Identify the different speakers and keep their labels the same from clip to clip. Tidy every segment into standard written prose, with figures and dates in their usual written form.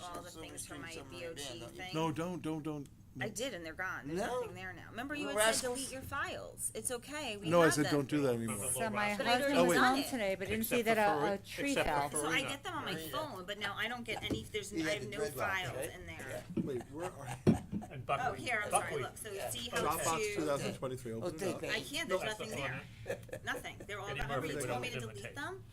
Speaker 1: all the things from my BOT thing.
Speaker 2: No, don't.
Speaker 1: I did, and they're gone. There's
Speaker 3: No.
Speaker 1: nothing there now. Remember, you
Speaker 3: Little
Speaker 1: had said
Speaker 3: rascals.
Speaker 1: delete your files. It's okay. We
Speaker 2: No, I
Speaker 1: have
Speaker 2: said
Speaker 1: them.
Speaker 2: don't do that anymore.
Speaker 4: So my
Speaker 1: But I'd
Speaker 4: husband
Speaker 1: already
Speaker 4: was
Speaker 1: done
Speaker 4: home
Speaker 1: it.
Speaker 4: today, but didn't
Speaker 5: Except
Speaker 4: see that
Speaker 5: for
Speaker 4: a tree
Speaker 5: except for
Speaker 4: fell.
Speaker 5: for-
Speaker 1: So I
Speaker 5: Farina.
Speaker 1: get them on my phone, but now I don't get any. There's
Speaker 3: You
Speaker 1: I
Speaker 3: got
Speaker 1: have
Speaker 3: the
Speaker 1: no
Speaker 3: dreadlocks,
Speaker 1: files
Speaker 3: right?
Speaker 1: in there.
Speaker 3: Yeah.
Speaker 2: Wait, where are
Speaker 5: And buckwheat.
Speaker 1: Oh, here. I'm sorry.
Speaker 5: Buckwheat.
Speaker 1: Look. So
Speaker 3: Yeah.
Speaker 1: see how
Speaker 2: Dropbox
Speaker 1: to.
Speaker 2: 2023?
Speaker 3: Oh,
Speaker 2: Open it
Speaker 3: take
Speaker 2: up.
Speaker 3: that.
Speaker 1: I can't.
Speaker 5: No,
Speaker 1: There's
Speaker 5: that's
Speaker 1: nothing
Speaker 5: not
Speaker 1: there. Nothing. They're all
Speaker 5: Eddie
Speaker 1: gone. Remember,
Speaker 5: Murphy
Speaker 1: you
Speaker 5: would
Speaker 1: told me to
Speaker 5: imitate.
Speaker 1: delete them.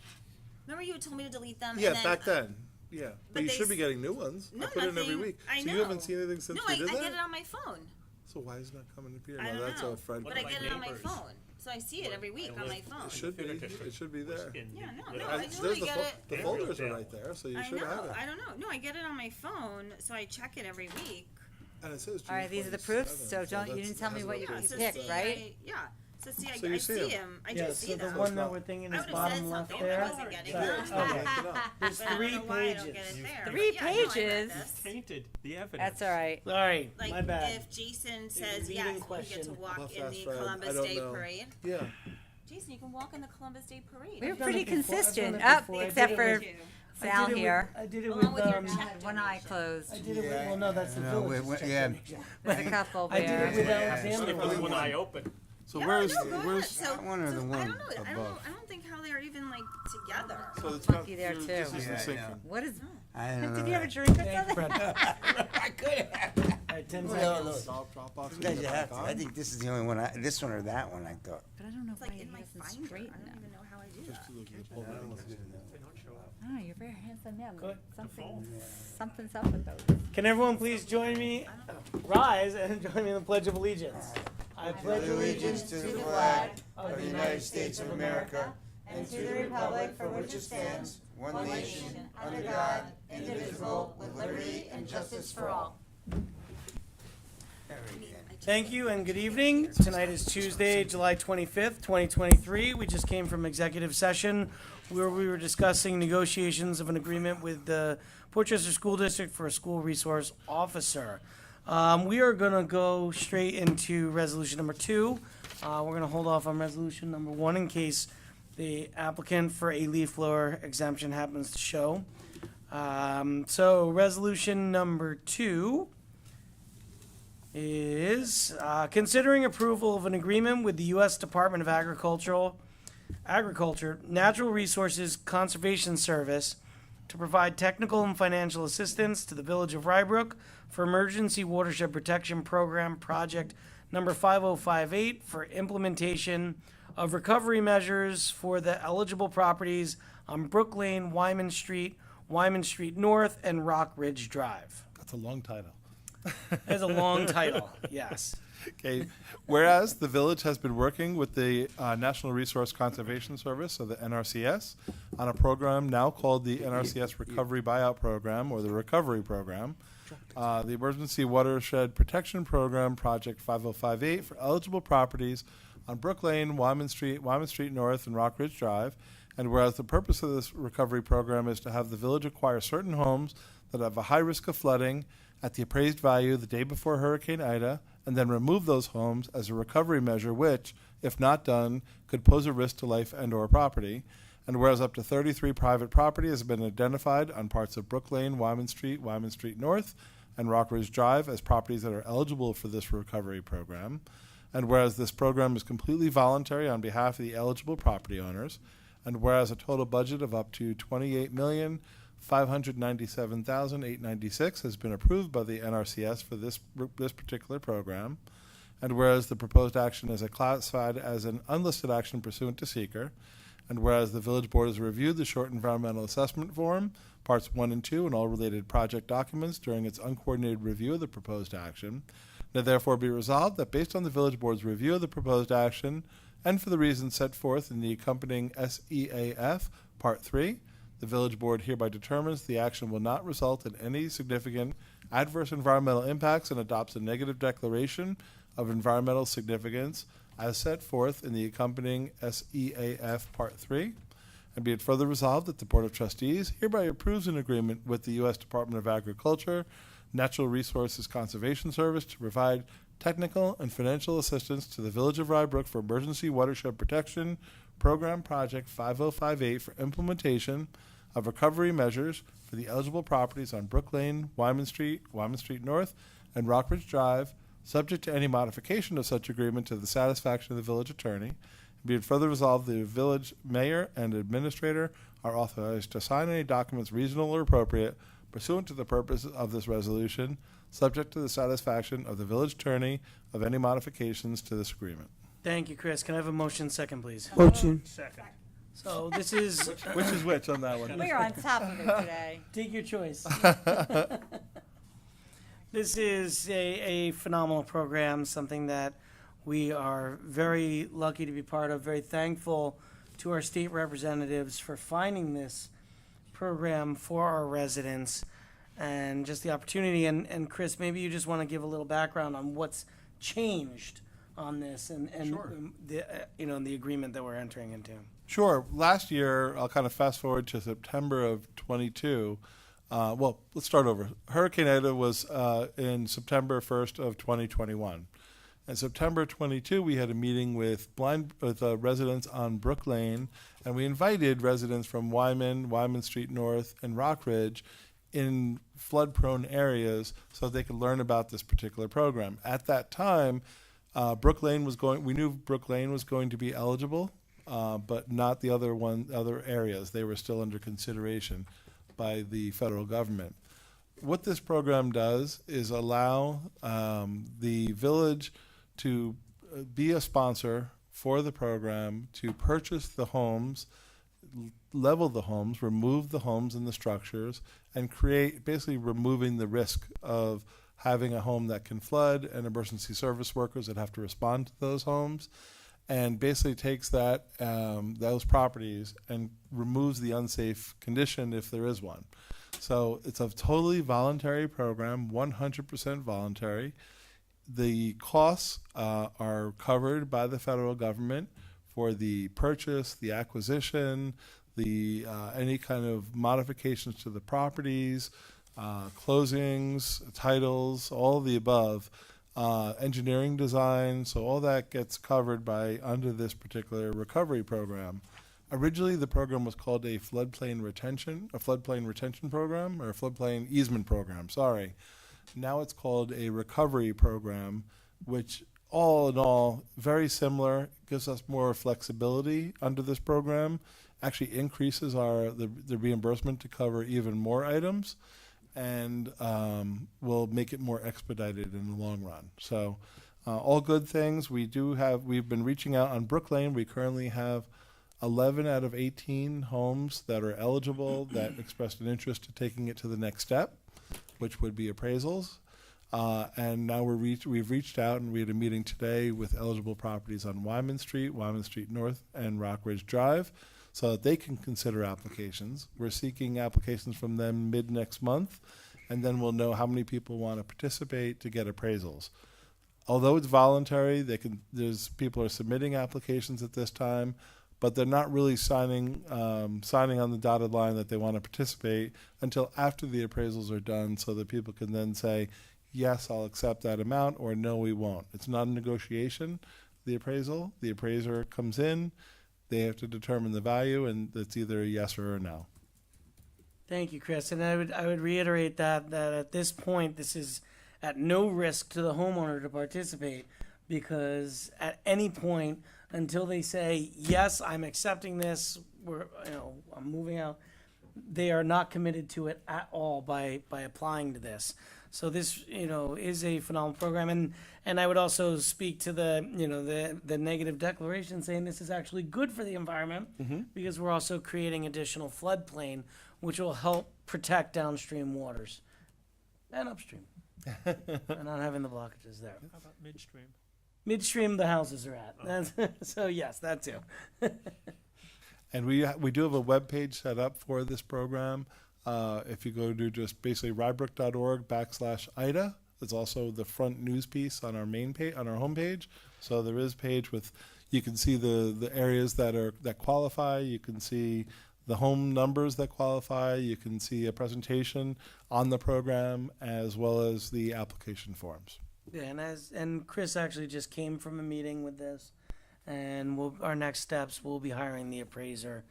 Speaker 1: Remember, you told me to delete them.
Speaker 2: Yeah,
Speaker 1: and then,
Speaker 2: back then. Yeah, but you
Speaker 1: they
Speaker 2: should be
Speaker 1: s-
Speaker 2: getting new ones.
Speaker 1: No,
Speaker 2: I put it in every
Speaker 1: nothing.
Speaker 2: week.
Speaker 1: I
Speaker 2: So
Speaker 1: know.
Speaker 2: you haven't seen anything since
Speaker 1: No,
Speaker 2: we
Speaker 1: I
Speaker 2: did
Speaker 1: get
Speaker 2: that?
Speaker 1: it on my phone.
Speaker 2: So why is it not coming up here?
Speaker 1: I
Speaker 2: No,
Speaker 1: don't
Speaker 2: that's
Speaker 1: know.
Speaker 2: a Fred.
Speaker 1: But
Speaker 5: One
Speaker 1: I
Speaker 5: of my
Speaker 1: get it on my
Speaker 5: neighbors-
Speaker 1: phone, so I see it every week on my phone.
Speaker 2: It should be.
Speaker 5: Theater district
Speaker 2: It should be there.
Speaker 5: in
Speaker 1: Yeah, no,
Speaker 5: Little
Speaker 1: no, I
Speaker 5: Rock.
Speaker 1: know
Speaker 2: There's
Speaker 1: I
Speaker 2: the,
Speaker 1: get
Speaker 2: fo-
Speaker 1: it.
Speaker 2: the
Speaker 5: And
Speaker 2: folders are
Speaker 5: Rosedale.
Speaker 2: right there, so you
Speaker 1: I
Speaker 2: should have
Speaker 1: know.
Speaker 2: it.
Speaker 1: I don't know. No, I get it on my phone, so I check it every week.
Speaker 2: And it says June
Speaker 4: All right, these are the proofs,
Speaker 2: 27th,
Speaker 4: so don't, you
Speaker 2: that's-
Speaker 4: didn't tell me
Speaker 2: that's
Speaker 4: what
Speaker 2: what
Speaker 4: you
Speaker 2: it
Speaker 1: So
Speaker 2: is.
Speaker 4: picked,
Speaker 1: see,
Speaker 4: right?
Speaker 1: yeah. So see,
Speaker 2: So you
Speaker 1: I
Speaker 2: see
Speaker 1: see
Speaker 2: 'em.
Speaker 1: him. I
Speaker 6: Yeah,
Speaker 1: just see
Speaker 6: so the
Speaker 1: them.
Speaker 6: one that we're thinking
Speaker 1: I
Speaker 6: is
Speaker 1: would have said
Speaker 6: bottom left
Speaker 1: something. I
Speaker 6: there.
Speaker 1: wasn't getting
Speaker 6: Sorry.
Speaker 1: it.
Speaker 6: Okay. There's
Speaker 1: But I don't
Speaker 6: three
Speaker 1: know why I don't get
Speaker 6: pages.
Speaker 1: it there.
Speaker 4: Three
Speaker 1: But yeah, no, I read
Speaker 4: pages?
Speaker 1: this.
Speaker 5: Tainted the evidence.
Speaker 4: That's all right.
Speaker 6: Sorry,
Speaker 1: Like
Speaker 6: my bad.
Speaker 1: if Jason says
Speaker 6: leading
Speaker 1: yes, you get
Speaker 6: question.
Speaker 1: to walk
Speaker 2: How
Speaker 1: in
Speaker 2: fast,
Speaker 1: the
Speaker 2: Fred? I
Speaker 1: Columbus
Speaker 2: don't
Speaker 1: Day
Speaker 2: know.
Speaker 1: Parade.
Speaker 2: Yeah.
Speaker 1: Jason, you can walk in the Columbus Day Parade.
Speaker 4: We were
Speaker 6: I've done
Speaker 4: pretty
Speaker 6: it before. I've done
Speaker 4: consistent,
Speaker 6: it
Speaker 4: up,
Speaker 6: before. I
Speaker 4: except
Speaker 6: did it
Speaker 4: for
Speaker 6: with- I
Speaker 4: Sal
Speaker 6: did it
Speaker 4: here.
Speaker 6: I did it
Speaker 1: Along
Speaker 6: with,
Speaker 1: with your
Speaker 4: I
Speaker 1: check
Speaker 4: had one eye
Speaker 1: donation.
Speaker 4: closed.
Speaker 6: I did it with,
Speaker 3: Yeah,
Speaker 6: well, no, that's the
Speaker 3: no,
Speaker 6: village.
Speaker 3: yeah.
Speaker 4: With a couple
Speaker 6: I did it with
Speaker 4: there.
Speaker 6: Alexander.
Speaker 5: Sleep with one eye open.
Speaker 2: So
Speaker 1: Yeah,
Speaker 2: where's
Speaker 1: no, go ahead.
Speaker 2: where's
Speaker 1: So,
Speaker 3: One or
Speaker 1: so
Speaker 3: the
Speaker 1: I
Speaker 3: one
Speaker 1: don't know. I don't know.
Speaker 3: above.
Speaker 1: I don't think how they're even like together.
Speaker 2: so it's
Speaker 4: Funky there,
Speaker 2: this
Speaker 4: too.
Speaker 2: is the
Speaker 3: Yeah, I
Speaker 2: sinking.
Speaker 3: know.
Speaker 4: What is,
Speaker 3: I don't know.
Speaker 4: did you have a drink or
Speaker 6: Thanks,
Speaker 4: something?
Speaker 6: Fred.
Speaker 3: I could have.
Speaker 6: All right, 10
Speaker 3: Well,
Speaker 6: seconds.
Speaker 2: Dropbox.
Speaker 3: Sometimes you have to. I think this is the only one. This one or that one. I thought.
Speaker 4: But I don't know
Speaker 1: It's
Speaker 4: why
Speaker 1: like
Speaker 4: he
Speaker 1: in my
Speaker 4: doesn't
Speaker 1: finder. I
Speaker 4: straighten
Speaker 1: don't
Speaker 4: them.
Speaker 1: even know how I do that.
Speaker 5: They don't show up.
Speaker 4: Oh, you're very handsome man.
Speaker 6: Good.
Speaker 4: Something's up with those.
Speaker 6: Can everyone please join me, rise and join me in the Pledge of Allegiance? I pledge allegiance
Speaker 3: to the flag of the United States of America and to the republic for which it stands, one nation, under God, indivisible, with liberty and justice for all.
Speaker 6: Thank you and good evening. Tonight is Tuesday, July 25th, 2023. We just came from executive session where we were discussing negotiations of an agreement with the Portchester School District for a school resource officer. We are going to go straight into resolution number 2. We're going to hold off on resolution number 1 in case the applicant for a leaf blower exemption happens to show. So resolution number 2 is considering approval of an agreement with the U.S. Department of Agriculture, Natural Resources Conservation Service to provide technical and financial assistance to the Village of Rye Brook for Emergency Watershed Protection Program Project number 5058 for implementation of recovery measures for the eligible properties on Brook Lane, Wyman Street North, and Rock Ridge Drive.
Speaker 2: That's a long title.
Speaker 6: It's a long title, yes.
Speaker 2: Okay. Whereas the village has been working with the National Resource Conservation Service, so the NRCS, on a program now called the NRCS Recovery Buyout Program, or the Recovery Program, the Emergency Watershed Protection Program, Project 5058, for eligible properties on Brook Lane, Wyman Street North, and Rock Ridge Drive. And whereas the purpose of this recovery program is to have the village acquire certain homes that have a high risk of flooding at the appraised value the day before Hurricane Ida, and then remove those homes as a recovery measure which, if not done, could pose a risk to life and or property. And whereas up to 33 private property has been identified on parts of Brook Lane, Wyman Street North, and Rock Ridge Drive as properties that are eligible for this recovery program. And whereas this program is completely voluntary on behalf of the eligible property owners, and whereas a total budget of up to $28,597,896 has been approved by the NRCS for this particular program, and whereas the proposed action is classified as an unlisted action pursuant to seeker, and whereas the village board has reviewed the short environmental assessment form, parts 1 and 2, and all related project documents during its uncoordinated review of the proposed action, now therefore be resolved that based on the village board's review of the proposed action, and for the reasons set forth in the accompanying SEAF, Part 3, the village board hereby determines the action will not result in any significant adverse environmental impacts and adopts a negative declaration of environmental significance as set forth in the accompanying SEAF Part 3. And be it further resolved that the Board of Trustees hereby approves an agreement with the U.S. Department of Agriculture, Natural Resources Conservation Service to provide technical and financial assistance to the Village of Rye Brook for Emergency Watershed Protection Program Project 5058 for implementation of recovery measures for the eligible properties on Brook Lane, Wyman Street North, and Rockridge Drive, subject to any modification of such agreement to the satisfaction of the village attorney. Be it further resolved, the village mayor and administrator are authorized to sign any documents reasonable or appropriate pursuant to the purposes of this resolution, subject to the satisfaction of the village attorney of any modifications to this agreement.
Speaker 6: Thank you, Chris. Can I have a motion second, please?
Speaker 3: Motion.
Speaker 5: Second.
Speaker 6: So this is,
Speaker 2: Which is which on that one?
Speaker 4: We are on top of it today.
Speaker 6: take your choice. This is a phenomenal program, something that we are very lucky to be part of, very thankful to our state representatives for finding this program for our residents and just the opportunity. And Chris, maybe you just want to give a little background on what's changed on this and
Speaker 2: Sure.
Speaker 6: the agreement that we're entering into.
Speaker 2: Sure. Last year, I'll kind of fast forward to September of 22. Well, let's start over. Hurricane Ida was in September 1st of 2021. In September 22, we had a meeting with residents on Brook Lane, and we invited residents from Wyman Street North, and Rockridge in flood-prone areas so they could learn about this particular program. At that time, we knew Brook Lane was going to be eligible, but not the other areas. They were still under consideration by the federal government. What this program does is allow the village to be a sponsor for the program, to purchase the homes, level the homes, remove the homes and the structures, and basically removing the risk of having a home that can flood and emergency service workers that have to respond to those homes, and basically takes those properties and removes the unsafe condition if there is one. So it's a totally voluntary program, 100% voluntary. The costs are covered by the federal government for the purchase, the acquisition, any kind of modifications to the properties, closings, titles, all of the above, engineering design. So all that gets covered under this particular recovery program. Originally, the program was called a floodplain retention program, or a floodplain easement program. Sorry. Now it's called a recovery program, which all in all, very similar, gives us more flexibility under this program, actually increases the reimbursement to cover even more items, and will make it more expedited in the long run. So all good things. We've been reaching out on Brook Lane. We currently have 11 out of 18 homes that are eligible that expressed an interest to taking it to the next step, which would be appraisals. And now we've reached out, and we had a meeting today with eligible properties on Wyman Street North, and Rockridge Drive, so that they can consider applications. We're seeking applications from them mid-next month, and then we'll know how many people want to participate to get appraisals. Although it's voluntary, people are submitting applications at this time, but they're not really signing on the dotted line that they want to participate until after the appraisals are done, so that people can then say, yes, I'll accept that amount, or no, we won't. It's not a negotiation, the appraisal. The appraiser comes in, they have to determine the value, and it's either a yes or a no.
Speaker 6: Thank you, Chris. And I would reiterate that at this point, this is at no risk to the homeowner to participate, because at any point until they say, yes, I'm accepting this, I'm moving out, they are not committed to it at all by applying to this. So this, is a phenomenal program. And I would also speak to the negative declaration saying this is actually good for the environment, because we're also creating additional floodplain, which will help protect downstream waters and upstream and not having the blockages there.
Speaker 5: How about midstream?
Speaker 6: Midstream, the houses are at. So yes, that too.
Speaker 2: And we do have a web page set up for this program. If you go to just basically ryebrook.org/IDA, it's also the front news piece on our main page, on our homepage. So there is a page you can see the areas that qualify. You can see the home numbers that qualify. You can see a presentation on the program, as well as the application forms.
Speaker 6: Yeah, and Chris actually just came from a meeting with this, and our next steps, we'll be hiring the appraiser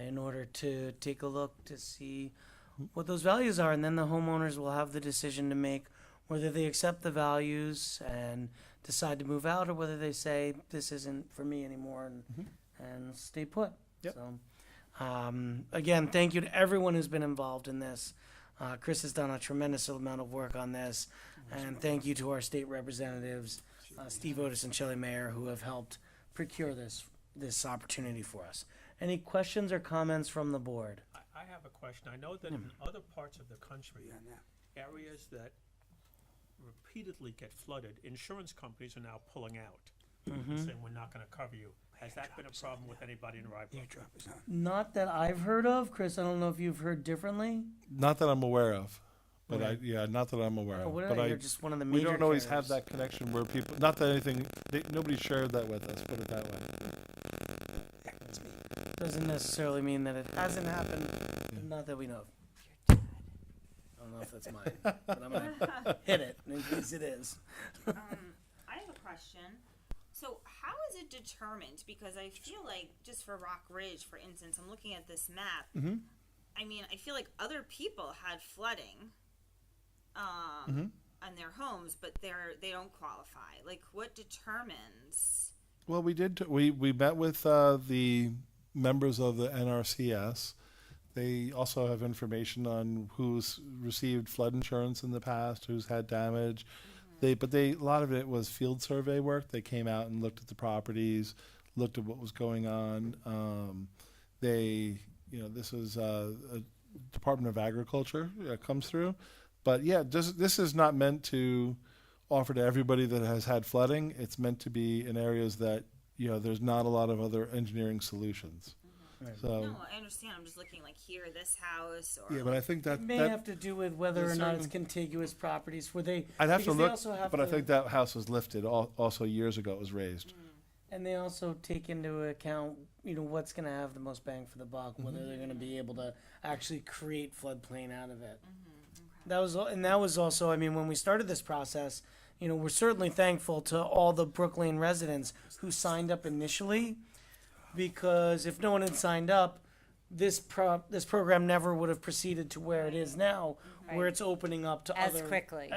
Speaker 6: in order to take a look to see what those values are, and then the homeowners will have the decision to make whether they accept the values and decide to move out, or whether they say this isn't for me anymore and stay put.
Speaker 2: Yep.
Speaker 6: So, again, thank you to everyone who's been involved in this. Chris has done a tremendous amount of work on this, and thank you to our state representatives, Steve Otis and Shelley Mayer, who have helped procure this opportunity for us. Any questions or comments from the board?
Speaker 5: I have a question. I know that in other parts of the country, areas that repeatedly get flooded, insurance companies are now pulling out, saying we're not gonna cover you. Has that been a problem with anybody in Rye Brook?
Speaker 6: Not that I've heard of. Chris, I don't know if you've heard differently.
Speaker 2: Not that I'm aware of, but
Speaker 6: Okay.
Speaker 2: not that I'm aware of.
Speaker 6: What
Speaker 2: But
Speaker 6: you're just one of the
Speaker 2: we
Speaker 6: major
Speaker 2: don't always have
Speaker 6: carriers.
Speaker 2: that connection where people, not that nobody shared that with us, put it that way.
Speaker 6: Doesn't necessarily mean that it hasn't happened. Not that we know of. I don't know if that's mine, but I'm gonna hit it in case it is.
Speaker 1: I have a question. So how is it determined? Because I feel like just for Rock Ridge, for instance, I'm looking at this map. I mean, I feel like other people had flooding on their homes, but they don't qualify. Like, what determines?
Speaker 2: Well, we did. We met with the members of the NRCS. They also have information on who's received flood insurance in the past, who's had damage. A lot of it was field survey work. They came out and looked at the properties, looked at what was going on. This was a Department of Agriculture comes through, but this is not meant to offer to everybody that has had flooding. It's meant to be in areas that there's not a lot of other engineering solutions. So
Speaker 1: No, I understand. I'm just looking like here, this house, or
Speaker 2: yeah, but I think
Speaker 6: It may have to do with whether or not it's contiguous properties where they.
Speaker 2: I'd have to
Speaker 6: because they
Speaker 2: look,
Speaker 6: also have
Speaker 2: but I
Speaker 6: to-
Speaker 2: think that house was lifted also years ago. It was raised.
Speaker 6: And they also take into account, what's going to have the most bang for the buck, whether they're going to be able to actually create floodplain out of it. That was also, I mean, when we started this process, we're certainly thankful to all the Brookline residents who signed up initially, because if no one had signed up, this program never would have proceeded to where it is now, where it's opening up to
Speaker 4: As
Speaker 6: other
Speaker 4: quickly.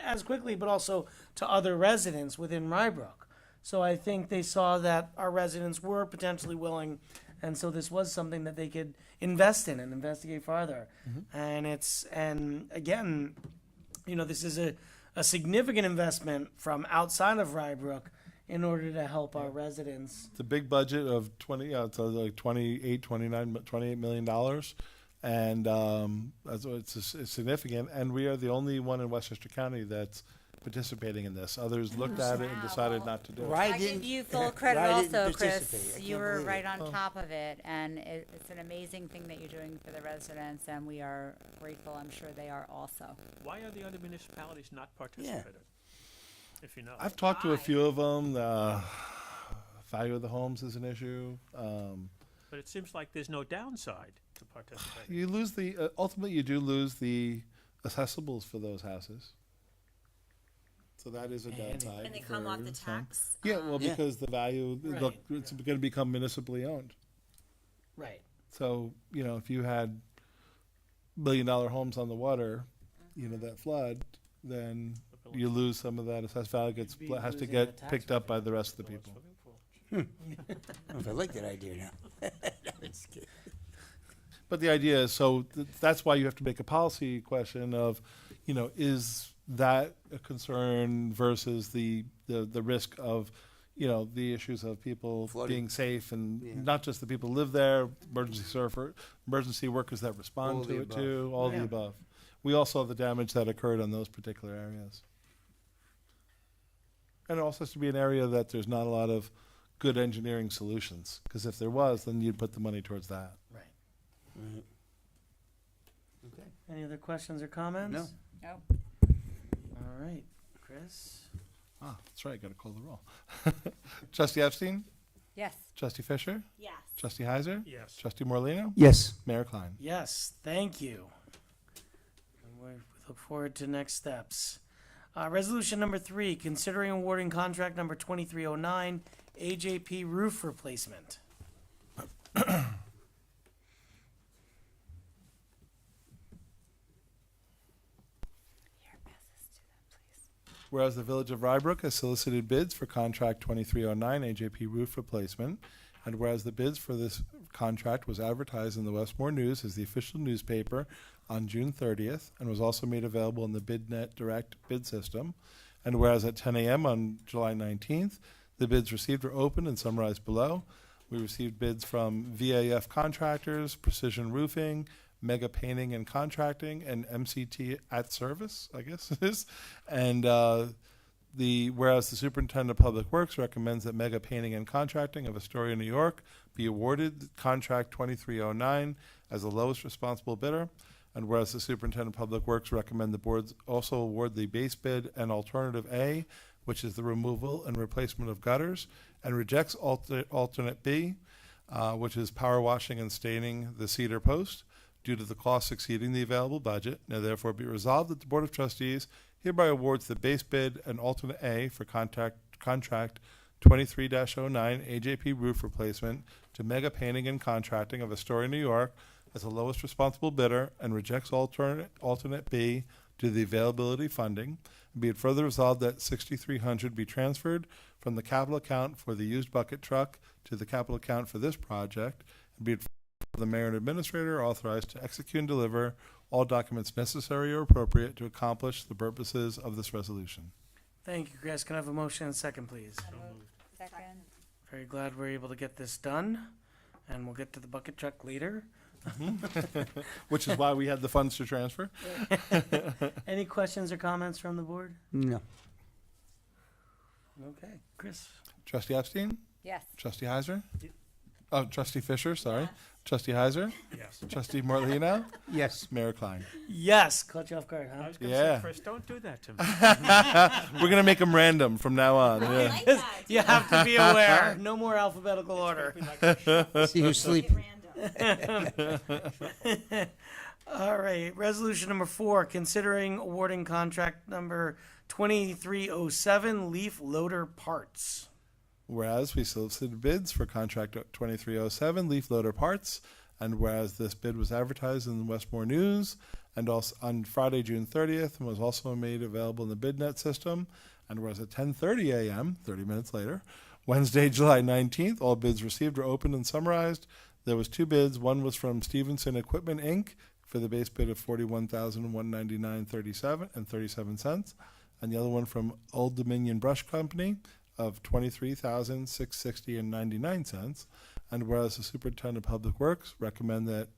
Speaker 6: as quickly, but also to other residents within Rye Brook. So I think they saw that our residents were potentially willing, and so this was something that they could invest in and investigate farther. And again, this is a significant investment from outside of Rye Brook in order to help our residents.
Speaker 2: It's a big budget of it's like $28 million, and it's significant. And we are the only one in Westchester County that's participating in this. Others looked at it and decided not to do it.
Speaker 4: I give you full credit
Speaker 3: Rye didn't
Speaker 4: also, Chris.
Speaker 3: participate. I
Speaker 4: You
Speaker 3: can't
Speaker 4: were
Speaker 3: believe
Speaker 4: right
Speaker 3: it.
Speaker 4: on top of it, and it's an amazing thing that you're doing for the residents, and we are grateful. I'm sure they are also.
Speaker 5: Why are the other municipalities not participating? If you know.
Speaker 2: I've talked to a few of them. The value of the homes is an issue.
Speaker 5: But it seems like there's no downside to participating.
Speaker 2: You lose ultimately you do lose the assessables for those houses. So that is a downside.
Speaker 1: and they come off the
Speaker 2: for some.
Speaker 1: tax.
Speaker 2: Yeah, well,
Speaker 3: Yeah.
Speaker 2: because the value, look, it's going to become municipally owned.
Speaker 6: Right.
Speaker 2: So, if you had $1 billion homes on the water, that flood, then you lose some of that assessed value. Has to
Speaker 6: losing the
Speaker 2: get
Speaker 6: tax
Speaker 2: picked up by the rest of the people.
Speaker 3: I don't know if I like that idea now. That's good.
Speaker 2: But the idea is, that's why you have to make a policy question of, is that a concern versus the risk of, the issues of people
Speaker 3: Flooding.
Speaker 2: being safe, and
Speaker 3: Yeah.
Speaker 2: not just the people who live there, emergency workers that respond
Speaker 3: All
Speaker 2: to
Speaker 3: the
Speaker 2: it
Speaker 3: above.
Speaker 2: too, all the
Speaker 6: Yeah.
Speaker 2: above. We also have the damage that occurred on those particular areas. And it also has to be an area that there's not a lot of good engineering solutions, because if there was, then you'd put the money towards that.
Speaker 6: Right.
Speaker 3: Right. Okay.
Speaker 6: Any other questions or comments?
Speaker 3: No.
Speaker 4: Nope.
Speaker 6: All right, Chris.
Speaker 2: Ah, that's right, got to call the roll. Trustee Epstein?
Speaker 4: Yes.
Speaker 2: Trustee Fisher?
Speaker 1: Yes.
Speaker 2: Trustee Heiser?
Speaker 5: Yes.
Speaker 2: Trustee Morlino,
Speaker 3: Yes.
Speaker 2: Mayor Klein?
Speaker 6: Yes, thank you. And we look forward to next steps. Resolution number 3, considering awarding contract number 2309, AJP roof replacement.
Speaker 2: Whereas the Village of Rye Brook has solicited bids for contract 2309 AJP roof replacement, and whereas the bids for this contract was advertised in the Westmore News as the official newspaper on June 30th and was also made available in the BidNet Direct bid system, and whereas at 10 a.m. on July 19th, the bids received are open and summarized below. We received bids from VAF Contractors, Precision Roofing, Mega Painting and Contracting, and MCT at Service, I guess it is. And whereas the Superintendent of Public Works recommends that Mega Painting and Contracting of Astoria, New York be awarded contract 2309 as the lowest responsible bidder. And whereas the Superintendent of Public Works recommend the boards also award the base bid and alternative A, which is the removal and replacement of gutters, and rejects alternate B, which is power washing and staining the cedar post, due to the costs exceeding the available budget. Now therefore be resolved that the Board of Trustees hereby awards the base bid and alternate A for contract 23-09 AJP roof replacement to Mega Painting and Contracting of Astoria, New York, as the lowest responsible bidder, and rejects alternate B due to the availability funding. And be it further resolved that $6,300 be transferred from the capital account for the used bucket truck to the capital account for this project. And be it the mayor and administrator are authorized to execute and deliver all documents necessary or appropriate to accomplish the purposes of this resolution.
Speaker 6: Thank you, Chris. Can I have a motion and second, please?
Speaker 4: Second.
Speaker 6: Very glad we're able to get this done, and we'll get to the bucket truck later.
Speaker 2: Which is why we had the funds to transfer.
Speaker 6: Any questions or comments from the board?
Speaker 3: No.
Speaker 6: Okay, Chris.
Speaker 2: Trustee Epstein?
Speaker 4: Yes.
Speaker 2: Trustee Heiser? Oh, Trustee Fisher, sorry. Trustie Heiser?
Speaker 5: Yes.
Speaker 2: Trustee Morlino?
Speaker 3: Yes.
Speaker 2: Mayor Klein?
Speaker 6: Yes, caught you off guard,
Speaker 5: I
Speaker 6: huh?
Speaker 5: was going to
Speaker 2: Yeah.
Speaker 5: say, Chris, don't do that to me.
Speaker 2: We're going to make them random from now on.
Speaker 1: I
Speaker 2: Yeah.
Speaker 1: like that.
Speaker 6: You have to be aware. No more alphabetical order.
Speaker 3: See who's sleeping.
Speaker 1: Random.
Speaker 6: All right, resolution number 4, considering awarding contract number 2307 leaf loader parts.
Speaker 2: Whereas we solicited bids for contract 2307 leaf loader parts, and whereas this bid was advertised in the Westmore News and also on Friday, June 30th, and was also made available in the BidNet system, and whereas at 10:30 a.m., 30 minutes later, Wednesday, July 19th, all bids received were opened and summarized. There was 2 bids. One was from Stevenson Equipment, Inc. for the base bid of $41,199.37, and the other one from Old Dominion Brush Company of $23,660.99. And whereas the Superintendent of Public Works recommend that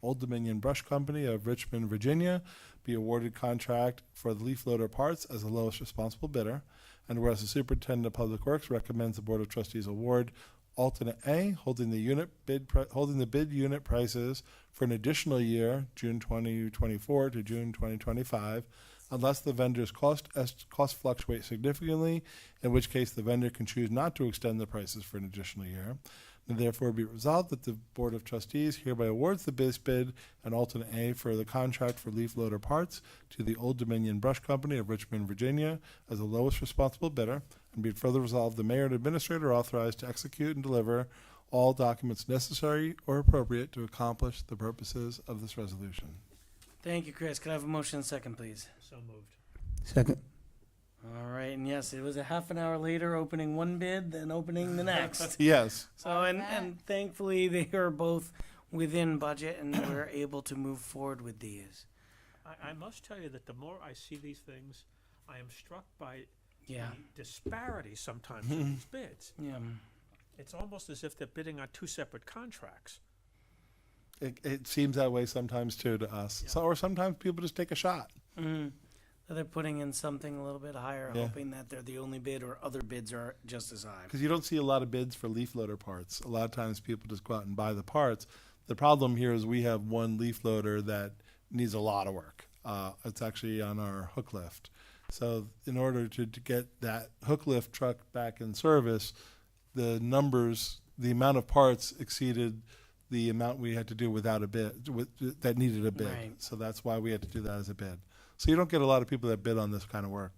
Speaker 2: Old Dominion Brush Company of Richmond, Virginia, be awarded contract for the leaf loader parts as the lowest responsible bidder. And whereas the Superintendent of Public Works recommends the Board of Trustees award alternate A, holding the bid unit prices for an additional year, June 2024 to June 2025, unless the vendor's cost fluctuate significantly, in which case the vendor can choose not to extend the prices for an additional year. And therefore be resolved that the Board of Trustees hereby awards the base bid and alternate A for the contract for leaf loader parts to the Old Dominion Brush Company of Richmond, Virginia, as the lowest responsible bidder. And be it further resolved, the mayor and administrator are authorized to execute and deliver all documents necessary or appropriate to accomplish the purposes of this resolution.
Speaker 6: Thank you, Chris. Can I have a motion and second, please?
Speaker 5: So moved.
Speaker 3: Second.
Speaker 6: All right, and yes, it was a half an hour later opening one bid, then opening the next.
Speaker 2: Yes.
Speaker 6: So, and thankfully, they are both within budget, and we're able to move forward with these.
Speaker 5: I must tell you that the more I see these things, I am struck by
Speaker 6: Yeah,
Speaker 5: the disparity sometimes in these bids.
Speaker 6: yeah.
Speaker 5: It's almost as if they're bidding on 2 separate contracts.
Speaker 2: It seems that way sometimes too to us.
Speaker 5: Yeah.
Speaker 2: So, or sometimes people just take a shot.
Speaker 6: Mm. So they're putting in something a little bit higher,
Speaker 2: Yeah.
Speaker 6: hoping that they're the only bid or other bids are just as high.
Speaker 2: Because you don't see a lot of bids for leaf loader parts. A lot of times people just go out and buy the parts. The problem here is we have one leaf loader that needs a lot of work. It's actually on our hook lift. So in order to get that hook lift truck back in service, the amount of parts exceeded the amount we had to do without a bid, that needed a bid.
Speaker 6: Right.
Speaker 2: So that's why we had to do that as a bid. So you don't get a lot of people that bid on this kind of work.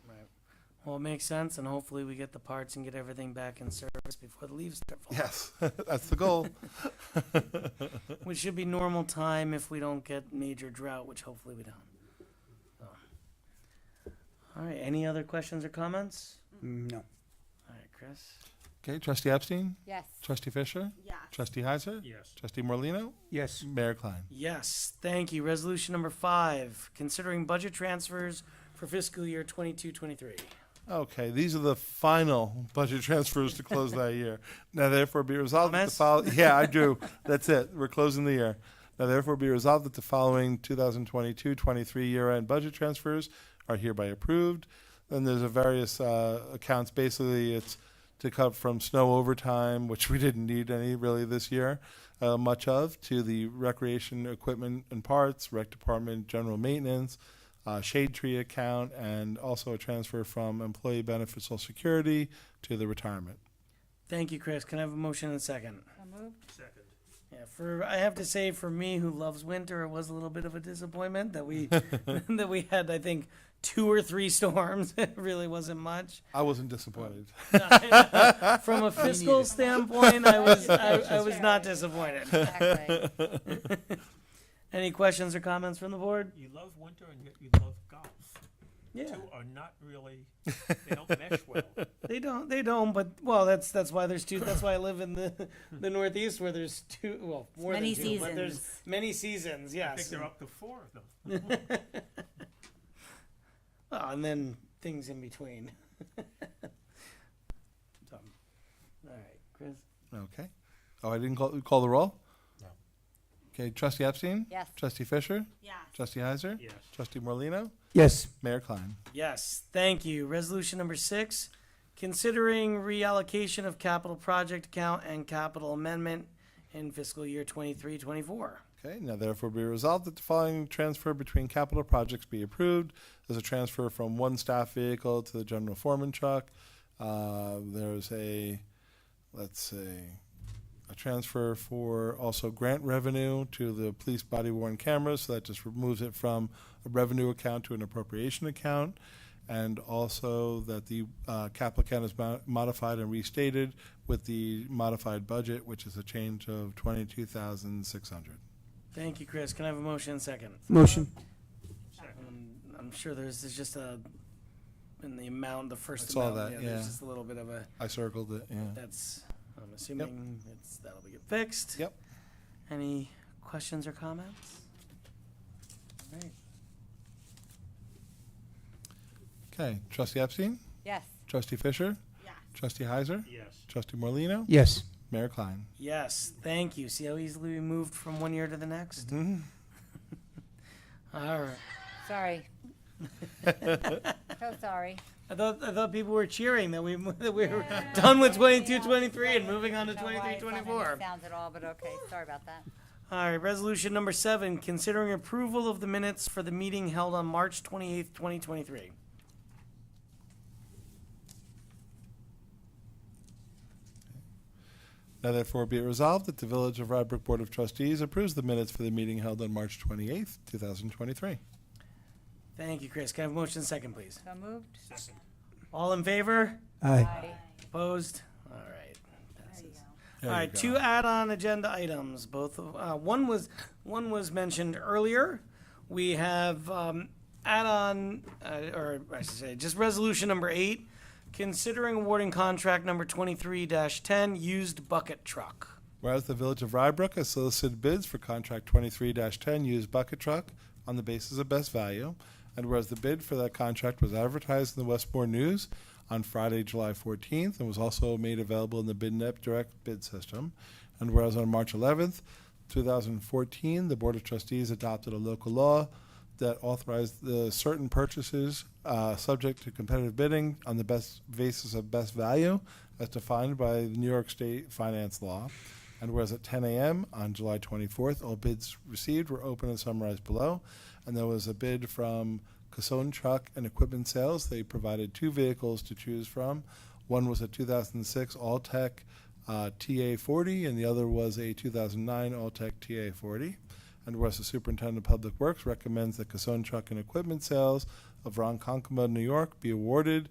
Speaker 6: Right. Well, it makes sense, and hopefully we get the parts and get everything back in service before the leaves start falling.
Speaker 2: Yes, that's the goal.
Speaker 6: Which should be normal time if we don't get major drought, which hopefully we don't. So. All right, any other questions or comments?
Speaker 3: No.
Speaker 6: All right, Chris?
Speaker 2: Okay, Trustee Epstein?
Speaker 4: Yes.
Speaker 2: Trustee Fisher?
Speaker 1: Yes.
Speaker 2: Trustee Heiser?
Speaker 5: Yes.
Speaker 2: Trustee Morlino,
Speaker 3: Yes.
Speaker 2: Mayor Klein?
Speaker 6: Yes, thank you. Resolution number 5, considering budget transfers for fiscal year 22-23.
Speaker 2: Okay, these are the final budget transfers to close that year. Now therefore be resolved that the
Speaker 6: Comments?
Speaker 2: Yeah, I do. That's it. We're closing the year. Now therefore be resolved that the following 2022-23 year-end budget transfers are hereby approved. Then there's a various accounts. Basically, it's to cut from snow overtime, which we didn't need any really this year, much of, to the recreation equipment and parts, rec department, general maintenance, shade tree account, and also a transfer from employee benefit Social Security to the retirement.
Speaker 6: Thank you, Chris. Can I have a motion and a second?
Speaker 4: So moved.
Speaker 5: Second.
Speaker 6: Yeah, I have to say, for me who loves winter, it was a little bit of a disappointment that we that we had, I think, 2 or 3 storms. It really wasn't much.
Speaker 2: I wasn't disappointed.
Speaker 6: From a fiscal standpoint, I was not disappointed.
Speaker 4: Exactly.
Speaker 6: Any questions or comments from the board?
Speaker 5: You love winter and yet you love golf.
Speaker 6: Yeah,
Speaker 5: Two are not really, they don't mesh well.
Speaker 6: they don't. But well, that's why there's 2. That's why I live in the Northeast, where there's 2. Well, more
Speaker 4: Many
Speaker 6: than 2, but there's
Speaker 4: seasons.
Speaker 6: many seasons.
Speaker 5: I think
Speaker 6: Yes.
Speaker 5: they're up to 4 of them.
Speaker 6: Oh, and then things in between. So, all right, Chris.
Speaker 2: Okay. Oh, I didn't call the roll?
Speaker 3: No.
Speaker 2: Okay, Trustee Epstein?
Speaker 4: Yes.
Speaker 2: Trustee Fisher?
Speaker 1: Yes.
Speaker 2: Trustee Heiser?
Speaker 5: Yes.
Speaker 2: Trustee Morlino,
Speaker 3: Yes.
Speaker 2: Mayor Klein?
Speaker 6: Yes, thank you. Resolution number 6, considering reallocation of capital project account and capital amendment in fiscal year 23-24.
Speaker 2: Okay, now therefore be resolved that the following transfer between capital projects be approved. There's a transfer from one staff vehicle to the general foreman truck. There's a transfer for also grant revenue to the police body worn cameras, so that just moves it from a revenue account to an appropriation account. And also that the capital account is modified and restated with the modified budget, which is a change of $22,600.
Speaker 6: Thank you, Chris. Can I have a motion and second?
Speaker 3: Motion.
Speaker 6: I'm sure there's just in the amount, the first
Speaker 2: I saw
Speaker 6: amount.
Speaker 2: that,
Speaker 6: There's
Speaker 2: yeah.
Speaker 6: just a little bit of a.
Speaker 2: I circled it, yeah.
Speaker 6: That's. I'm assuming that'll be get fixed.
Speaker 2: Yep.
Speaker 6: Any questions or comments? All right.
Speaker 2: Okay, Trustee Epstein?
Speaker 4: Yes.
Speaker 2: Trustee Fisher?
Speaker 1: Yes.
Speaker 2: Trustee Heiser?
Speaker 5: Yes.
Speaker 2: Trustee Morlino,
Speaker 3: Yes.
Speaker 2: Mayor Klein?
Speaker 6: Yes, thank you. See how easily we moved from one year to the next?
Speaker 2: Mhm.
Speaker 6: All right.
Speaker 4: Sorry. So sorry.
Speaker 6: I thought people were cheering that we were done with 22-23 and moving on to
Speaker 4: I don't know why it's not making
Speaker 6: 23-24.
Speaker 4: sounds at all, but okay. Sorry about that.
Speaker 6: All right, resolution number 7, considering approval of the minutes for the meeting held on March 28th, 2023.
Speaker 2: Now therefore be it resolved that the Village of Rye Brook Board of Trustees approves the minutes for the meeting held on March 28th, 2023.
Speaker 6: Thank you, Chris. Can I have a motion second, please?
Speaker 4: So moved.
Speaker 5: Second.
Speaker 6: All in favor?
Speaker 3: Aye.
Speaker 6: Opposed? All right.
Speaker 4: There you go.
Speaker 2: There
Speaker 6: All
Speaker 2: you
Speaker 6: right,
Speaker 2: go.
Speaker 6: 2 add-on agenda items. Both of, one was mentioned earlier. We have add-on, or I should say, just resolution number 8, considering awarding contract number 23-10, used bucket truck.
Speaker 2: Whereas the Village of Rye Brook has solicited bids for contract 23-10 used bucket truck on the basis of best value, and whereas the bid for that contract was advertised in the Westmore News on Friday, July 14th, and was also made available in the BidNet direct bid system, and whereas on March 11th, 2014, the Board of Trustees adopted a local law that authorized the certain purchases subject to competitive bidding on the best basis of best value as defined by the New York State finance law. And whereas at 10 a.m. on July 24th, all bids received were open and summarized below. And there was a bid from Casone Truck and Equipment Sales. They provided 2 vehicles to choose from. One was a 2006 All-Tech TA40, and the other was a 2009 All-Tech TA40. And whereas the Superintendent of Public Works recommends that Casone Truck and Equipment Sales of Ronkonkoma, New York, be awarded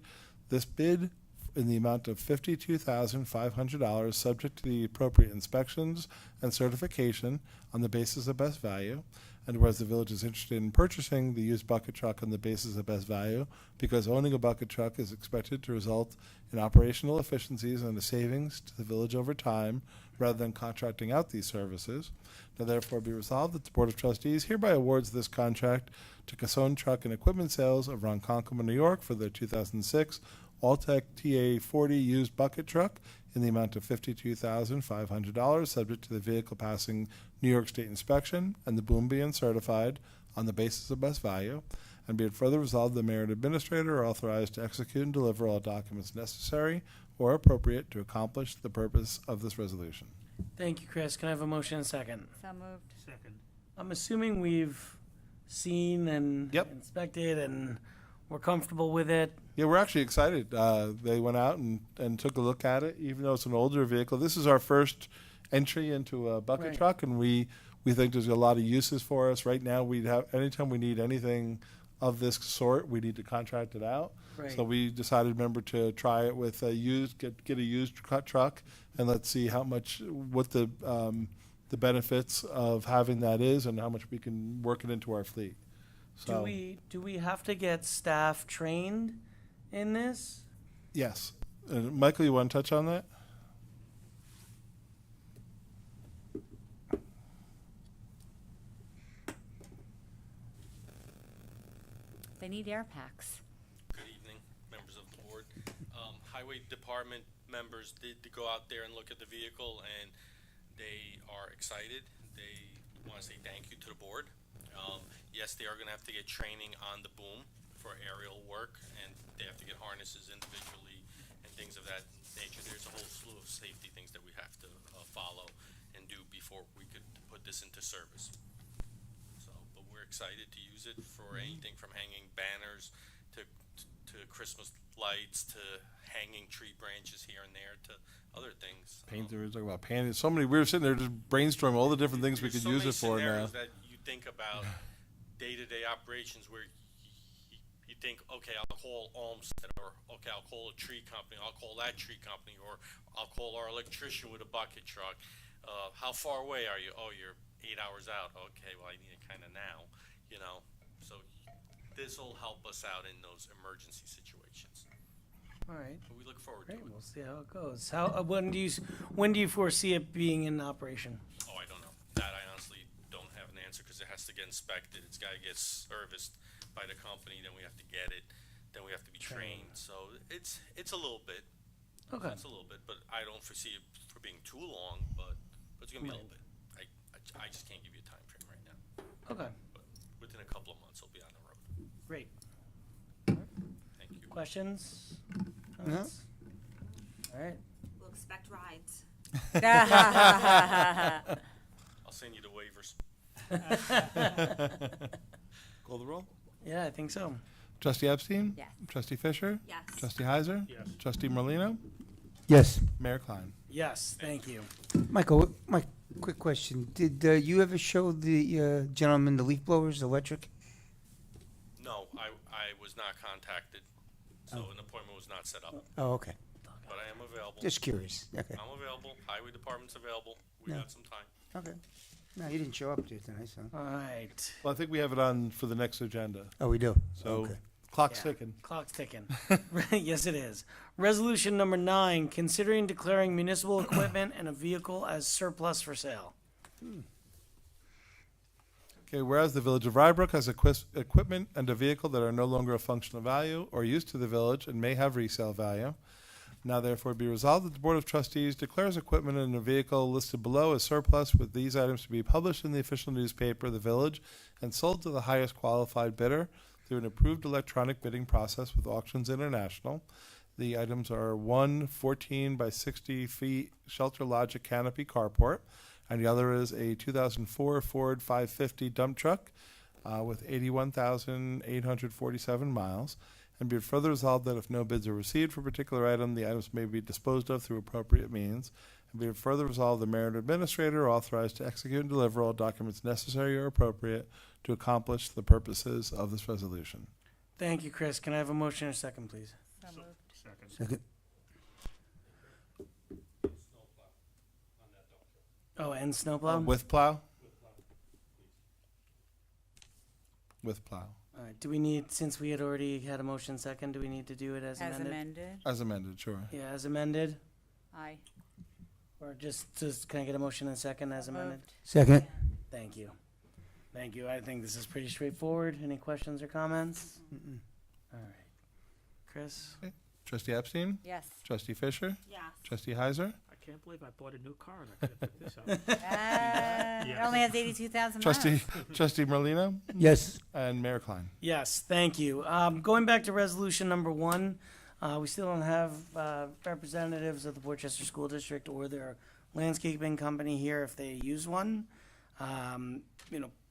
Speaker 2: this bid in the amount of $52,500, subject to the appropriate inspections and certification on the basis of best value. And whereas the village is interested in purchasing the used bucket truck on the basis of best value, because owning a bucket truck is expected to result in operational efficiencies and a savings to the village over time, rather than contracting out these services. Now therefore be resolved that the Board of Trustees hereby awards this contract to Casone Truck and Equipment Sales of Ronkonkoma, New York for their 2006 Alltech TA40 used bucket truck in the amount of $52,500, subject to the vehicle passing New York State inspection and the boom being certified on the basis of best value. And be it further resolved, the mayor and administrator are authorized to execute and deliver all documents necessary or appropriate to accomplish the purpose of this resolution.
Speaker 6: Thank you, Chris. Can I have a motion and a second?
Speaker 4: So moved.
Speaker 5: Second.
Speaker 6: I'm assuming we've seen and
Speaker 2: Yep.
Speaker 6: inspected and we're comfortable with it.
Speaker 2: Yeah, we're actually excited. They went out and took a look at it, even though it's an older vehicle. This is our first entry into a bucket
Speaker 6: Right.
Speaker 2: truck, and we think there's a lot of uses for us. Right now, anytime we need anything of this sort, we need to contract it out.
Speaker 6: Right.
Speaker 2: So we decided, remember, to try it with a used, get a used truck, and let's see what the benefits of having that is, and how much we can work it into our fleet. So
Speaker 6: Do we have to get staff trained in this?
Speaker 2: yes, Michael, you want to touch on that?
Speaker 4: They need air packs.
Speaker 7: Good evening, members of the board. Highway Department members did go out there and look at the vehicle, and they are excited. They want to say thank you to the board. Yes, they are going to have to get training on the boom for aerial work, and they have to get harnesses individually and things of that nature. There's a whole slew of safety things that we have to follow and do before we could put this into service. So, but we're excited to use it for anything from hanging banners to Christmas lights to hanging tree branches here and there to other things.
Speaker 2: Paint, we were talking about painting. So many. We were sitting there just brainstorming all the different things we
Speaker 7: There's
Speaker 2: could
Speaker 7: so
Speaker 2: use
Speaker 7: many
Speaker 2: it for now.
Speaker 7: scenarios that you think about day-to-day operations where you think, okay, I'll call Olmsted, or okay, I'll call a tree company, I'll call that tree company, or I'll call our electrician with a bucket truck. How far away are you? Oh, you're 8 hours out. Okay, well, I need it kind of now, you know. So this will help us out in those emergency situations.
Speaker 6: All right.
Speaker 7: But we look forward
Speaker 6: Great.
Speaker 7: to it.
Speaker 6: We'll see how it goes. When do you foresee it being in operation?
Speaker 7: Oh, I don't know. That I honestly don't have an answer because it has to get inspected. It's got to get serviced by the company. Then we have to get it. Then we have to be trained. So it's a little bit.
Speaker 6: Okay.
Speaker 7: It's a little bit, but I don't foresee it for being too long. But it's gonna be a little bit. I just can't give you a time frame right now.
Speaker 6: Okay.
Speaker 7: But within a couple of months, it'll be on the road.
Speaker 6: Great.
Speaker 7: Thank you.
Speaker 6: Questions?
Speaker 3: No.
Speaker 6: Comments? All right.
Speaker 1: We'll expect rides.
Speaker 7: I'll send you the waivers.
Speaker 2: Call the roll.
Speaker 6: Yeah, I think so.
Speaker 2: Trustee Epstein?
Speaker 4: Yes.
Speaker 2: Trustee Fisher?
Speaker 1: Yes.
Speaker 2: Trustee Heiser?
Speaker 5: Yes.
Speaker 2: Trustee Merlino?
Speaker 3: Yes.
Speaker 2: Mayor Klein?
Speaker 6: Yes, thank you.
Speaker 3: Michael, my quick question. Did you ever show the gentleman the leaf blowers, electric?
Speaker 7: No, I was not contacted, so an appointment was not set up.
Speaker 3: Oh, okay.
Speaker 7: But I am available.
Speaker 3: Just curious. Okay.
Speaker 7: I'm available. Highway Department's available. We
Speaker 3: Yeah.
Speaker 7: got some time.
Speaker 3: Okay. No, you didn't show up there tonight, so.
Speaker 6: All right.
Speaker 2: Well, I think we have it on for the next agenda.
Speaker 3: Oh, we do?
Speaker 2: So
Speaker 3: Okay.
Speaker 2: clock's
Speaker 6: Yeah.
Speaker 2: ticking.
Speaker 6: Clock's ticking. Yes, it is. Resolution number 9, considering declaring municipal equipment and a vehicle as surplus for sale.
Speaker 2: Okay, whereas the Village of Rye Brook has equipment and a vehicle that are no longer of functional value or use to the village and may have resale value, now therefore be resolved that the Board of Trustees declares equipment and a vehicle listed below as surplus, with these items to be published in the official newspaper of the village and sold to the highest qualified bidder through an approved electronic bidding process with Auctions International. The items are one 14 by 60 feet Shelter Logic canopy carport, and the other is a 2004 Ford 550 dump truck with 81,847 miles. And be it further resolved that if no bids are received for a particular item, the items may be disposed of through appropriate means. And be it further resolved, the mayor and administrator are authorized to execute and deliver all documents necessary or appropriate to accomplish the purposes of this resolution.
Speaker 6: Thank you, Chris. Can I have a motion and a second, please?
Speaker 4: So moved.
Speaker 5: Second.
Speaker 3: Second.
Speaker 6: Oh, and snowplow?
Speaker 2: With plow? With plow.
Speaker 6: All right, do we need, since we had already had a motion second, do we need to do it as
Speaker 4: As
Speaker 6: amended?
Speaker 4: amended?
Speaker 2: As amended, sure.
Speaker 6: Yeah, as amended,
Speaker 4: Aye.
Speaker 6: or just, can I get a motion and second as amended?
Speaker 4: Moved.
Speaker 3: Second.
Speaker 6: Thank you. Thank you. I think this is pretty straightforward. Any questions or comments? All right. Chris?
Speaker 2: Trustee Epstein?
Speaker 4: Yes.
Speaker 2: Trustee Fisher?
Speaker 1: Yes.
Speaker 2: Trustee Heiser?
Speaker 5: I can't believe I bought a new car and I could have picked this up.
Speaker 4: It only has 82,000 miles.
Speaker 2: Trustee Merlino?
Speaker 3: Yes.
Speaker 2: And Mayor Klein.
Speaker 6: Yes, thank you. Going back to resolution number 1, we still don't have representatives of the Portchester School District or their landscaping company here if they use one.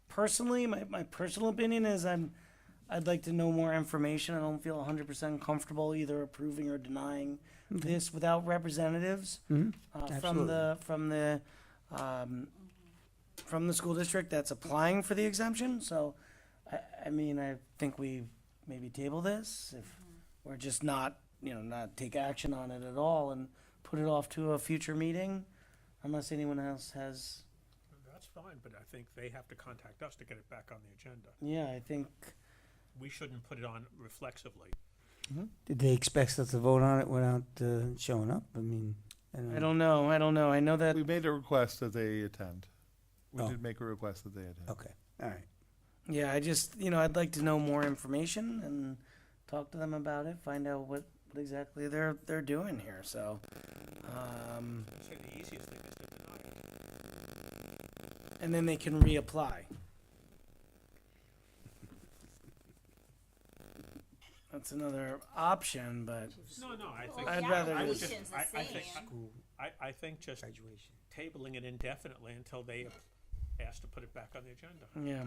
Speaker 6: Personally, my personal opinion is I'd like to know more information. I don't feel 100% comfortable either approving or denying this without representatives from the school district that's applying for the exemption. So, I think we maybe table this if we're just not take action on it at all and put it off to a future meeting, unless anyone else has.
Speaker 5: That's fine, but I think they have to contact us to get it back on the agenda.
Speaker 6: Yeah, I think.
Speaker 5: We shouldn't put it on reflexively.
Speaker 3: Did they expect us to vote on it without showing up? I
Speaker 6: I don't know. I know that.
Speaker 2: We made a request that they attend. We
Speaker 3: Oh.
Speaker 2: did make a request that they attend.
Speaker 3: Okay, all right.
Speaker 6: Yeah, I just, I'd like to know more information and talk to them about it, find out what exactly they're doing here. So,
Speaker 5: I'd say the easiest thing is to deny it.
Speaker 6: and then they can reapply. That's another option, but
Speaker 5: No, I think.
Speaker 6: I'd
Speaker 1: the
Speaker 6: rather
Speaker 5: I would
Speaker 6: just-
Speaker 1: application's
Speaker 5: just,
Speaker 1: the
Speaker 5: I think,
Speaker 1: same.
Speaker 5: I think just
Speaker 3: Graduation.
Speaker 5: tabling it indefinitely until they ask to put it back on the agenda.
Speaker 6: yeah.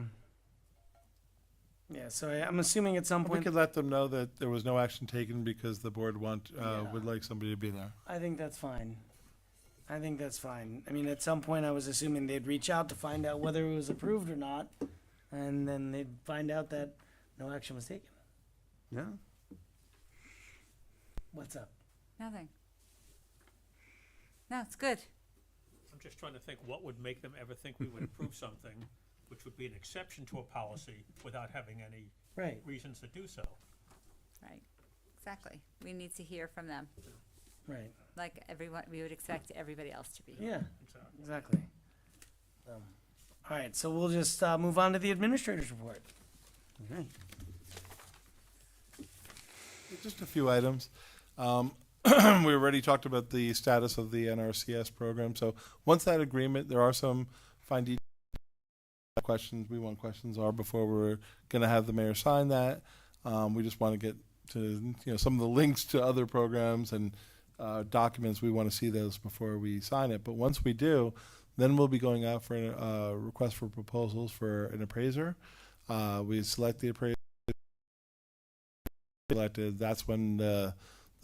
Speaker 6: Yeah, so I'm assuming at some
Speaker 2: We
Speaker 6: point,
Speaker 2: could let them know that there was no action taken because the board would like somebody to be there.
Speaker 6: I think that's fine. At some point I was assuming they'd reach out to find out whether it was approved or not, and then they'd find out that no action was taken.
Speaker 3: Yeah.
Speaker 6: What's up?
Speaker 4: Nothing. No, it's good.
Speaker 5: I'm just trying to think what would make them ever think we would approve something, which would be an exception to a policy without having any
Speaker 6: Right.
Speaker 5: reasons to do so.
Speaker 4: Right. Exactly. We need to hear from them,
Speaker 6: Right.
Speaker 4: like everyone, we would expect everybody else to be.
Speaker 6: Yeah,
Speaker 5: Exactly.
Speaker 6: exactly. All right, so we'll just move on to the administrator's report.
Speaker 3: Okay.
Speaker 2: Just a few items. We already talked about the status of the NRCS program. So once that agreement, there are some fine detail questions. We want questions are before we're going to have the mayor sign that. We just want to get to some of the links to other programs and documents. We want to see those before we sign it. But once we do, then we'll be going out for a request for proposals for an appraiser. We select the appraiser. Selected. That's when the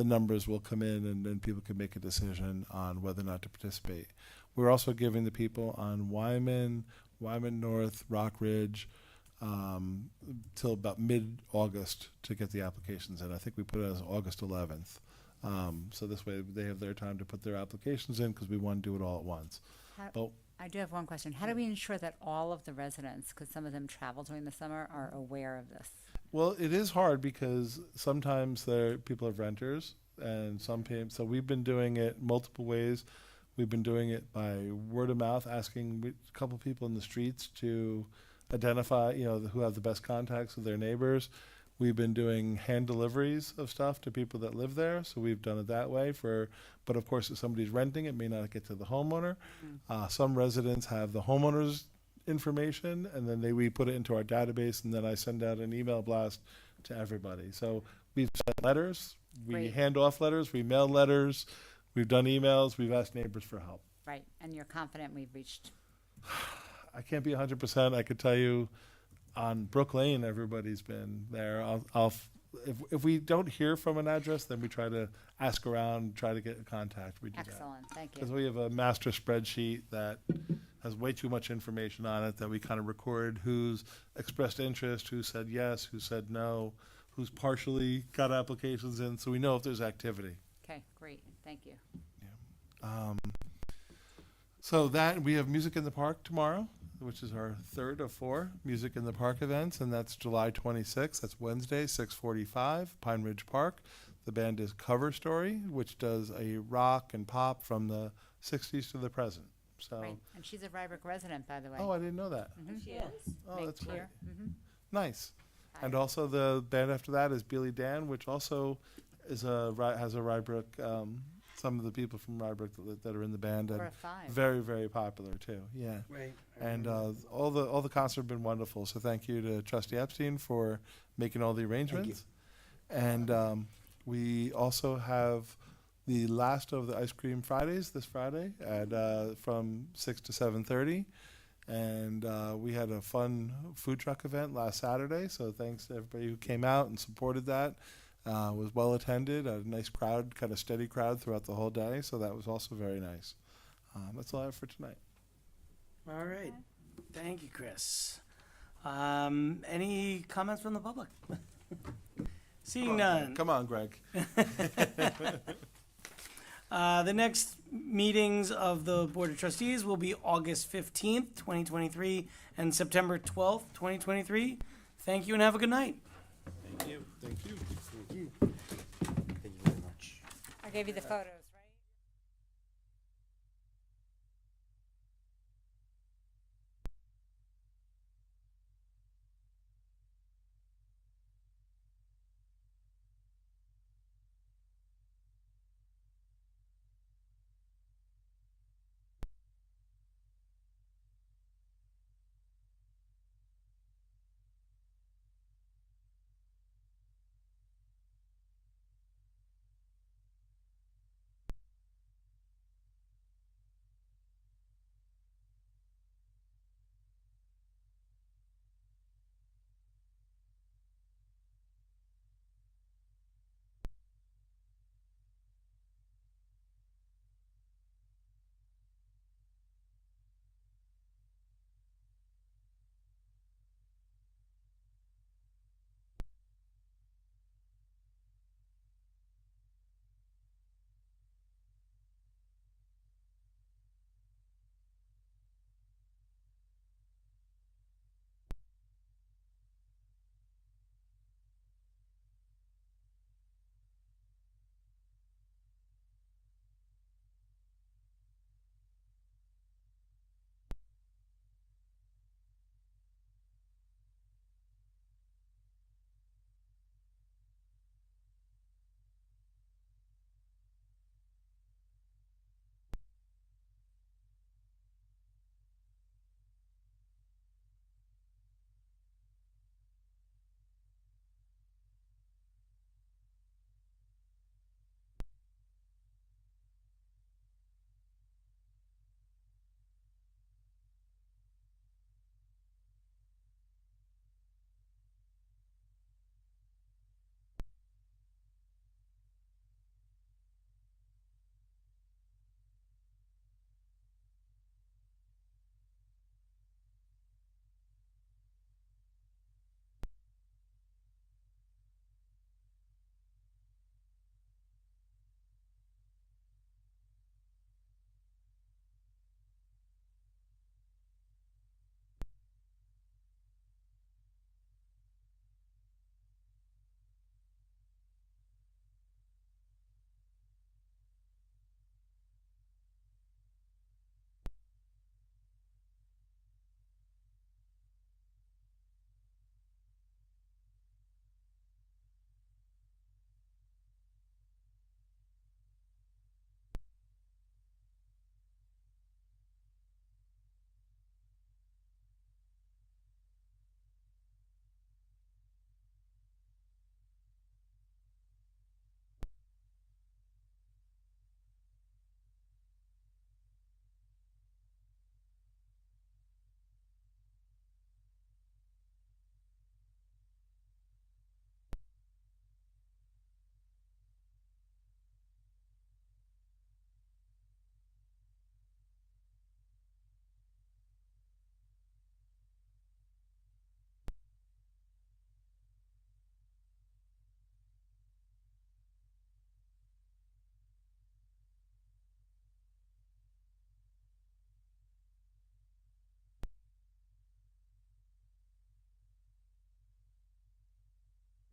Speaker 2: numbers will come in, and then people can make a decision on whether or not to participate. We're also giving the people on Wyman North, Rock Ridge, till about mid-August to get the applications in. I think we put it as August 11th. So this way they have their time to put their applications in because we want to do it all at once.
Speaker 4: I do have one question. How do we ensure that all of the residents, because some of them travel during the summer, are aware of this?
Speaker 2: Well, it is hard because sometimes people have renters and so we've been doing it multiple ways. We've been doing it by word of mouth, asking a couple people in the streets to identify, who have the best contacts with their neighbors. We've been doing hand deliveries of stuff to people that live there, so we've done it that way. But of course, if somebody's renting, it may not get to the homeowner. Some residents have the homeowner's information, and then we put it into our database, and then I send out an email blast to everybody. So we've sent letters, we
Speaker 4: Great.
Speaker 2: hand off letters, we mail letters, we've done emails, we've asked neighbors for help.
Speaker 4: Right, and you're confident we've reached,
Speaker 2: I can't be 100%. I could tell you on Brook Lane, everybody's been there. If we don't hear from an address, then we try to ask around, try to get in contact. We do that.
Speaker 4: excellent, thank
Speaker 2: Because
Speaker 4: you.
Speaker 2: we have a master spreadsheet that has way too much information on it that we kind of record who's expressed interest, who said yes, who said no, who's partially got applications in, so we know if there's activity.
Speaker 4: Okay, great, thank you.
Speaker 2: So that we have Music in the Park tomorrow, which is our third of 4 Music in the Park events, and that's July 26th. That's Wednesday, 6:45, Pine Ridge Park. The band is Cover Story, which does a rock and pop from the 60s to the present. So,
Speaker 4: Right, and she's a Rye Brook resident, by the way.
Speaker 2: oh, I didn't know that.
Speaker 1: She is.
Speaker 2: Oh,
Speaker 4: Right
Speaker 2: that's great.
Speaker 4: here.
Speaker 2: Nice. And also the band after that is Billy Dan, which also is has a Rye Brook. Some of the people from Rye Brook that are in the band, and
Speaker 4: Or a 5.
Speaker 2: very, very popular too. Yeah.
Speaker 6: Right.
Speaker 2: And all the concerts have been wonderful. So thank you to Trustee Epstein for making all the arrangements. And we also have the last of the Ice Cream Fridays this Friday at from 6 to 7:30. And we had a fun food truck event last Saturday. So thanks to everybody who came out and supported that. Was well attended, a nice crowd, kind of steady crowd throughout the whole day. So that was also very nice. That's all I have for tonight.
Speaker 6: All right. Thank you, Chris. Any comments from the public? Seeing none.
Speaker 2: Come on, Greg.
Speaker 6: The next meetings of the Board of Trustees will be August 15th, 2023, and September 12th, 2023. Thank you and have a good night.
Speaker 2: Thank you.
Speaker 3: Thank you very much.
Speaker 4: I gave you the photos.